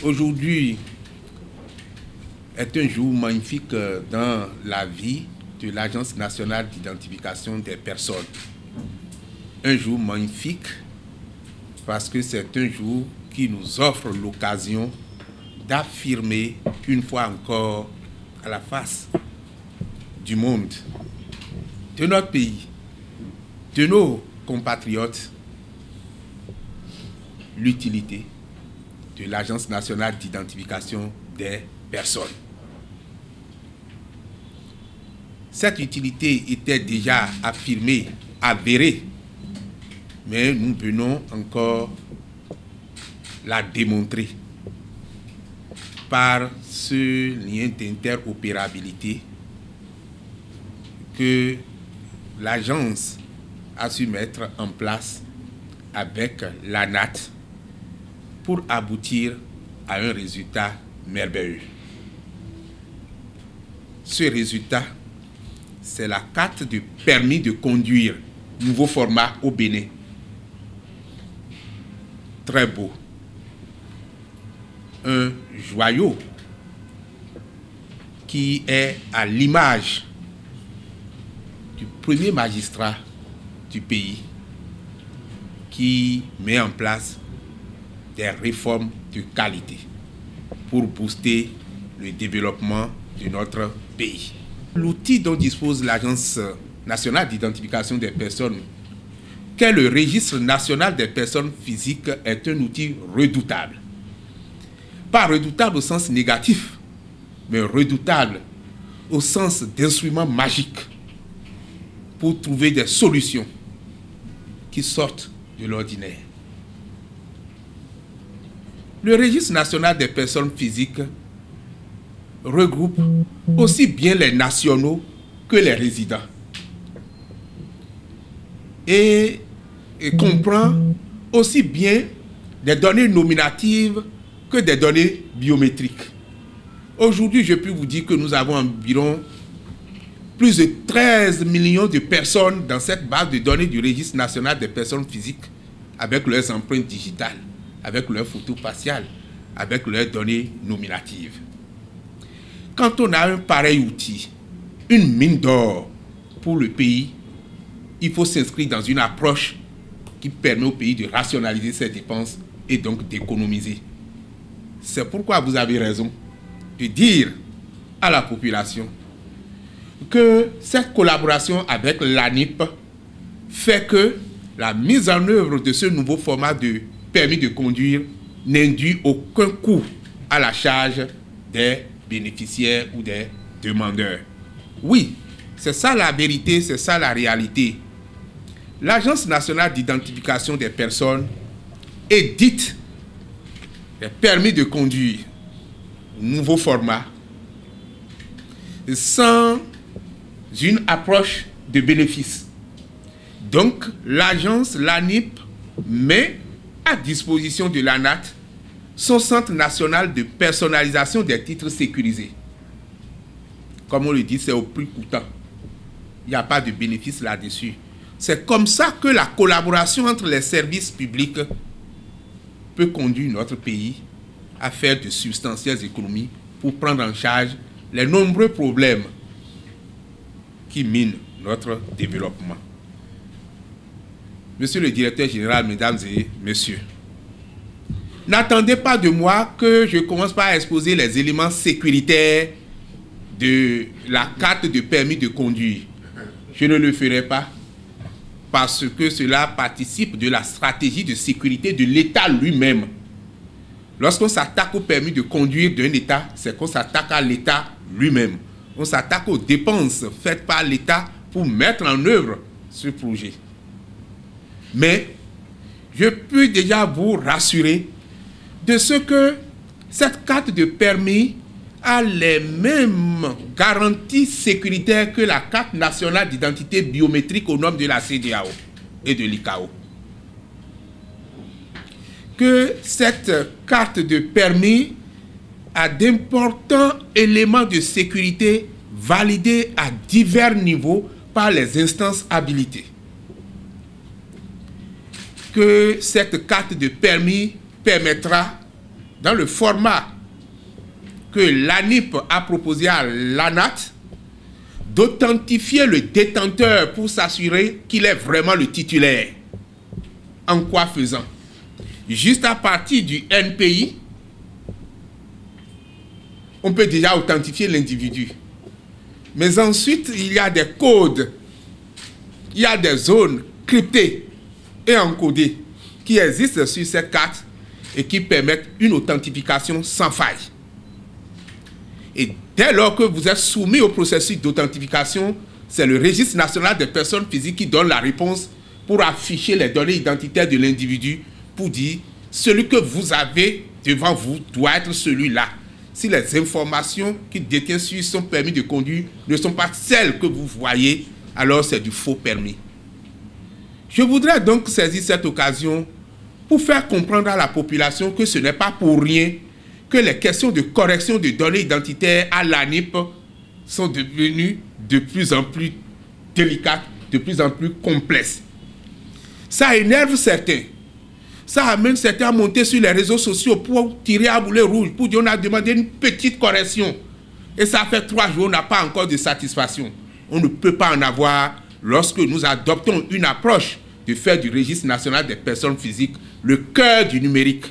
Aujourd'hui est un jour magnifique dans la vie de l'Agence nationale d'identification des personnes. Un jour magnifique parce que c'est un jour qui nous offre l'occasion d'affirmer une fois encore à la face du monde, de notre pays, de nos compatriotes, l'utilité de l'Agence nationale d'identification des personnes. Cette utilité était déjà affirmée, avérée, mais nous venons encore la démontrer par ce lien d'interopérabilité que l'agence a su mettre en place avec l'ANAT pour aboutir à un résultat merveilleux. Ce résultat, c'est la carte de permis de conduire, nouveau format au Bénin. Très beau. Un joyau qui est à l'image du premier magistrat du pays qui met en place des réformes de qualité pour booster le développement de notre pays. L'outil dont dispose l'Agence nationale d'identification des personnes, qu'est le registre national des personnes physiques, est un outil redoutable. Pas redoutable au sens négatif, mais redoutable au sens d'instrument magique pour trouver des solutions qui sortent de l'ordinaire. Le registre national des personnes physiques regroupe aussi bien les nationaux que les résidents et comprend aussi bien des données nominatives que des données biométriques. Aujourd'hui, je peux vous dire que nous avons environ plus de 13 millions de personnes dans cette base de données du registre national des personnes physiques avec leurs empreintes digitales, avec leurs photos faciales, avec leurs données nominatives. Quand on a un pareil outil, une mine d'or pour le pays, il faut s'inscrire dans une approche qui permet au pays de rationaliser ses dépenses et donc d'économiser. C'est pourquoi vous avez raison de dire à la population que cette collaboration avec l'ANIP fait que la mise en œuvre de ce nouveau format de permis de conduire n'induit aucun coût à la charge des bénéficiaires ou des demandeurs. Oui, c'est ça la vérité, c'est ça la réalité. L'Agence nationale d'identification des personnes édite les permis de conduire, nouveau format, sans une approche de bénéfice. Donc, l'agence, l'ANIP, met à disposition de l'ANAT son centre national de personnalisation des titres sécurisés. Comme on le dit, c'est au prix coûtant. Il n'y a pas de bénéfice là-dessus. C'est comme ça que la collaboration entre les services publics peut conduire notre pays à faire de substantielles économies pour prendre en charge les nombreux problèmes qui minent notre développement. Monsieur le directeur général, mesdames et messieurs, n'attendez pas de moi que je commence par exposer les éléments sécuritaires de la carte de permis de conduire. Je ne le ferai pas parce que cela participe de la stratégie de sécurité de l'État lui-même. Lorsqu'on s'attaque au permis de conduire d'un État, c'est qu'on s'attaque à l'État lui-même. On s'attaque aux dépenses faites par l'État pour mettre en œuvre ce projet. Mais je peux déjà vous rassurer de ce que cette carte de permis a les mêmes garanties sécuritaires que la carte nationale d'identité biométrique aux normes de la CEDEAO et de l'ICAO. Que cette carte de permis a d'importants éléments de sécurité validés à divers niveaux par les instances habilitées. Que cette carte de permis permettra dans le format que l'ANIP a proposé à l'ANAT, d'authentifier le détenteur pour s'assurer qu'il est vraiment le titulaire. En quoi faisant? Juste à partir du NPI, on peut déjà authentifier l'individu. Mais ensuite, il y a des codes, il y a des zones cryptées et encodées qui existent sur cette carte et qui permettent une authentification sans faille. Et dès lors que vous êtes soumis au processus d'authentification, c'est le registre national des personnes physiques qui donne la réponse pour afficher les données identitaires de l'individu, pour dire celui que vous avez devant vous doit être celui-là. Si les informations qu'il détient sur son permis de conduire ne sont pas celles que vous voyez, alors c'est du faux permis. Je voudrais donc saisir cette occasion pour faire comprendre à la population que ce n'est pas pour rien que les questions de correction de données identitaires à l'ANIP sont devenues de plus en plus délicates, de plus en plus complexes. Ça énerve certains. Ça amène certains à monter sur les réseaux sociaux pour tirer à boulet rouge, pour dire on a demandé une petite correction. Et ça fait 3 jours, on n'a pas encore de satisfaction. On ne peut pas en avoir lorsque nous adoptons une approche de faire du registre national des personnes physiques le cœur du numérique.